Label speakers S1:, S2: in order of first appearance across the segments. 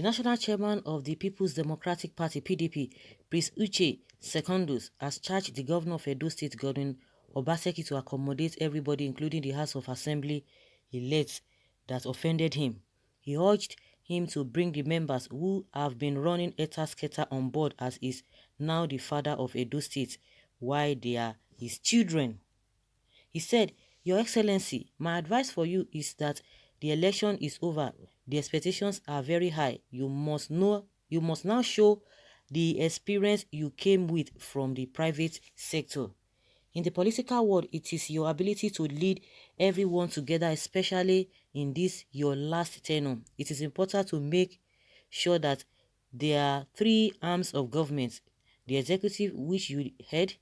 S1: national chairman of the People's Democratic Party (PDP), Prince Uche Secondus, has charged the governor of Edo State, Godwin Obaseki, to accommodate everybody, including the House of Assembly elects that offended him. He urged him to bring the members who have been running Etasketa on board, as is now the father of Edo State, while they are his children. He said, "Your Excellency, my advice for you is that the election is over. The expectations are very high. You must now show the experience you came with from the private sector. In the political world, it is your ability to lead everyone together, especially in this your last tenure. It is important to make sure that there are three arms of government: the executive, which you head,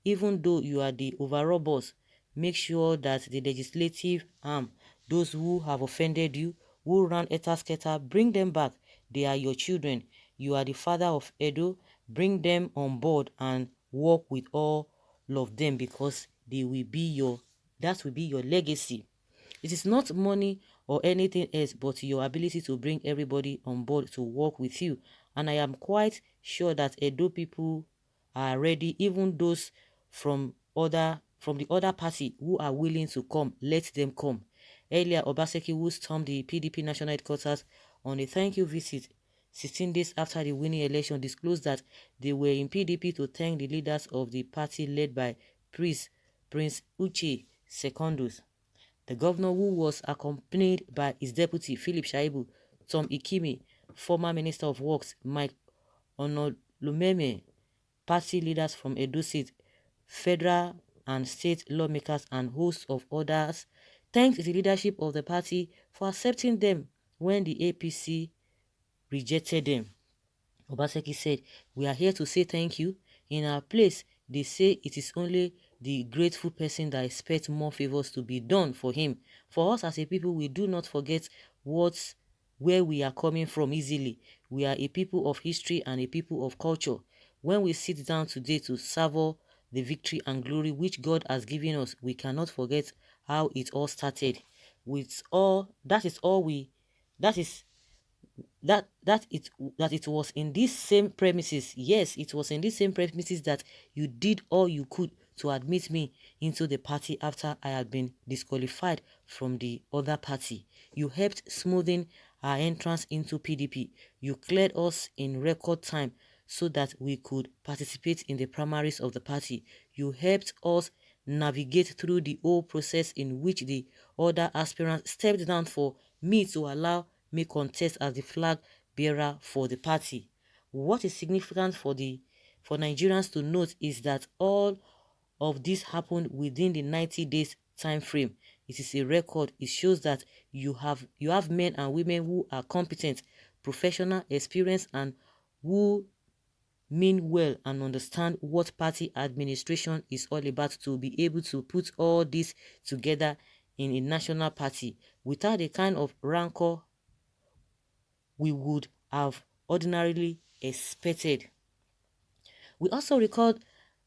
S1: even though you are the overall boss. Make sure that the legislative arm, those who have offended you, who ran Etasketa, bring them back. They are your children. You are the father of Edo. Bring them on board and work with all of them, because that will be your legacy. It is not money or anything else, but your ability to bring everybody on board to work with you. And I am quite sure that Edo people are ready, even those from the other party who are willing to come. Let them come." Earlier, Obaseki, who stormed the PDP national headquarters on a thank you visit 16 days after the winning election, disclosed that they were in PDP to thank the leaders of the party led by Prince Uche Secondus. The governor, who was accompanied by his deputy Philip Shaibu, Tom Ikime, former Minister of Works Mike Onolomeme, party leaders from Edo State, federal and state lawmakers, and hosts of others, thanked the leadership of the party for accepting them when the APC rejected them. Obaseki said, "We are here to say thank you. In our place, they say it is only the grateful person that expects more favors to be done for him. For us as a people, we do not forget where we are coming from easily. We are a people of history and a people of culture. When we sit down today to savor the victory and glory which God has given us, we cannot forget how it all started. That it was in these same premises. Yes, it was in these same premises that you did all you could to admit me into the party after I had been disqualified from the other party. You helped smoothing our entrance into PDP. You cleared us in record time so that we could participate in the primaries of the party. You helped us navigate through the whole process in which the other aspirants stepped down for me to allow me contest as the flag bearer for the party. What is significant for Nigerians to note is that all of this happened within the 90 days time frame. It is a record. It shows that you have men and women who are competent, professional, experienced, and who mean well and understand what party administration is all about, to be able to put all this together in a national party without the kind of rancor we would have ordinarily expected. We also record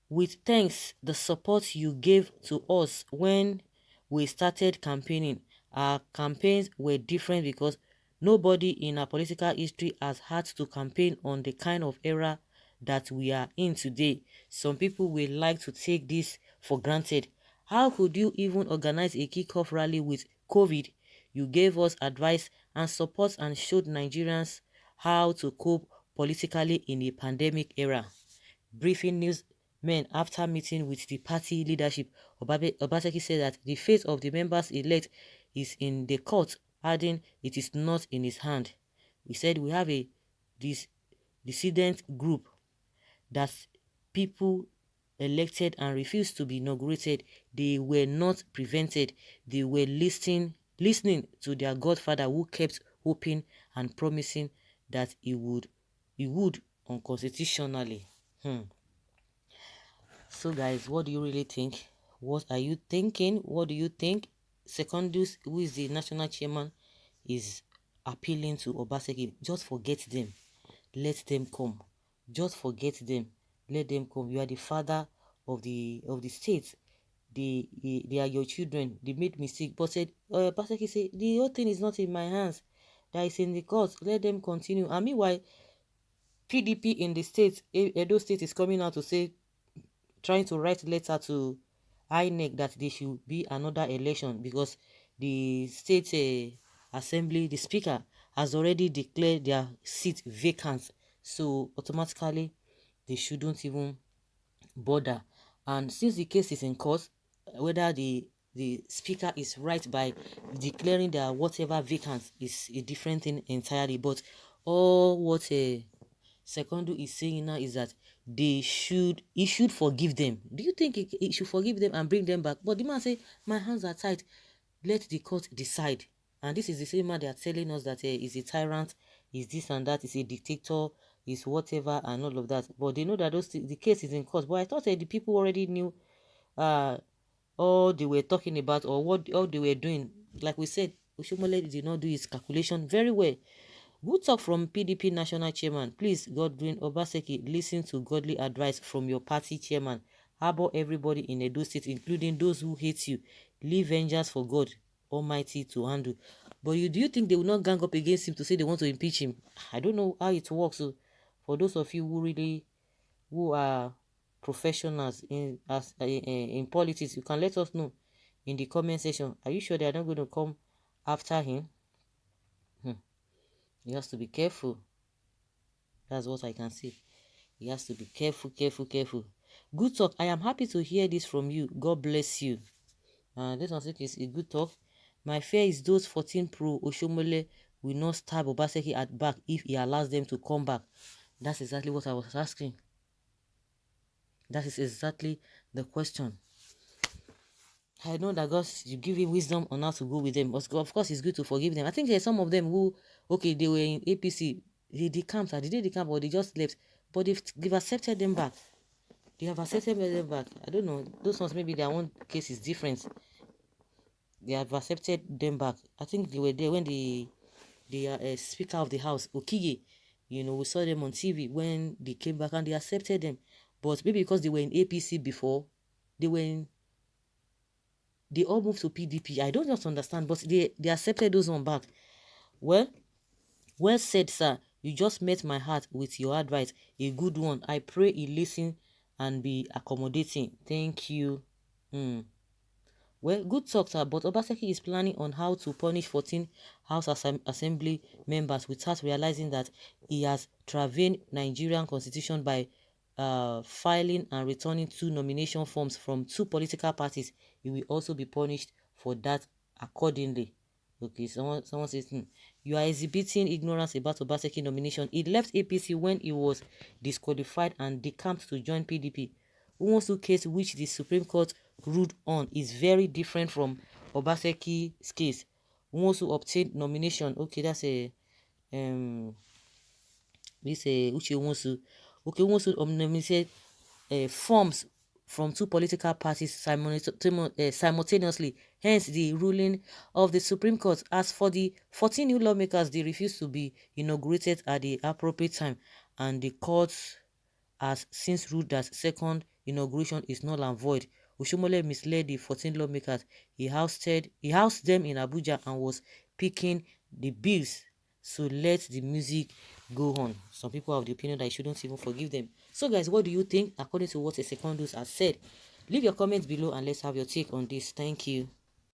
S1: with thanks the support you gave to us when we started campaigning. Our campaigns were different because nobody in our political history has had to campaign on the kind of era that we are in today. Some people will like to take this for granted. How could you even organize a kickoff rally with COVID? You gave us advice and support and showed Nigerians how to cope politically in a pandemic era." Briefing newsmen after meeting with the party leadership, Obaseki said that the fate of the members elect is in the court, adding it is not in his hand. He said, "We have a dissident group that people elected and refused to be inaugurated. They were not prevented. They were listening to their godfather, who kept hoping and promising that he would unconstitutionally." So guys, what do you really think? What are you thinking? What do you think? Secondus, who is the national chairman, is appealing to Obaseki. Just forget them. Let them come. Just forget them. Let them come. You are the father of the state. They are your children. They made mistake, but said Obaseki said the whole thing is not in my hands. that is in the court, let them continue. And meanwhile, PDP in the state, Edo State, is coming out to say, trying to write letter to INEC that there should be another election because the state assembly, the speaker, has already declared their seat vacant. So automatically, they shouldn't even bother. And since the case is in court, whether the speaker is right by declaring that whatever vacant is a different thing entirely. But all what Secondo is saying now is that he should forgive them. Do you think he should forgive them and bring them back? But the man say, my hands are tied. Let the court decide. And this is the same man they are telling us that he's a tyrant, is this and that, is a dictator, is whatever and all of that. But they know that the case is in court. But I thought the people already knew uh all they were talking about or what all they were doing. Like we said, Oshiomole did not do his calculation very well. Good talk from PDP National Chairman. Please, Godwin Obaseki, listen to godly advice from your party chairman. Harbor everybody in Edo State, including those who hate you. Leave vengeance for God Almighty to handle. But do you think they will not gang up against him to say they want to impeach him? I don't know how it works. So, for those of you who are professionals in politics, you can let us know in the comment section. Are you sure they are not going to come after him? He has to be careful. That's what I can say. He has to be careful, careful, careful. Good talk. I am happy to hear this from you. God bless you. This one is a good talk. My fear is those 14 pro Oshiomole will not stab Obaseki at back if he allows them to come back. That's exactly what I was asking. That is exactly the question. I know that God, you give him wisdom on how to go with them. But of course, it's good to forgive them. I think there's some of them who, okay, they were in APC, they decamped, did they decamp or they just left? But they've accepted them back. They have accepted them back. I don't know. Those ones, maybe their own case is different. They have accepted them back. I think they were there when the Speaker of the House, Okige, we saw them on TV when they came back and they accepted them. But maybe because they were in APC before, they all moved to PDP. I don't just understand, but they accepted those one back. Well said, sir. You just met my heart with your advice. A good one. I pray he listen and be accommodating. Thank you. Well, good talk, sir, but Obaseki is planning on how to punish 14 House Assembly members without realizing that he has travened Nigerian constitution by filing and returning 2 nomination forms from 2 political parties. He will also be punished for that accordingly. Okay, someone says, you are exhibiting ignorance about Obaseki nomination. He left APC when he was disqualified and decamped to join PDP. Uwosu case which the Supreme Court ruled on is very different from Obaseki's case. Uwosu obtained nomination. Okay, that's a Uche Uwosu. Okay, Uwosu nominated forms from 2 political parties simultaneously. Hence, the ruling of the Supreme Court. As for the 14 new lawmakers, they refused to be inaugurated at the appropriate time, and the court has since ruled that second inauguration is null and void. Oshiomole misled the 14 lawmakers. He housed them in Abuja and was picking the bills. So let the music go on. Some people have the opinion that I shouldn't even forgive them. So guys, what do you think according to what the Secondus has said? Leave your comments below and let's have your take on this. Thank you.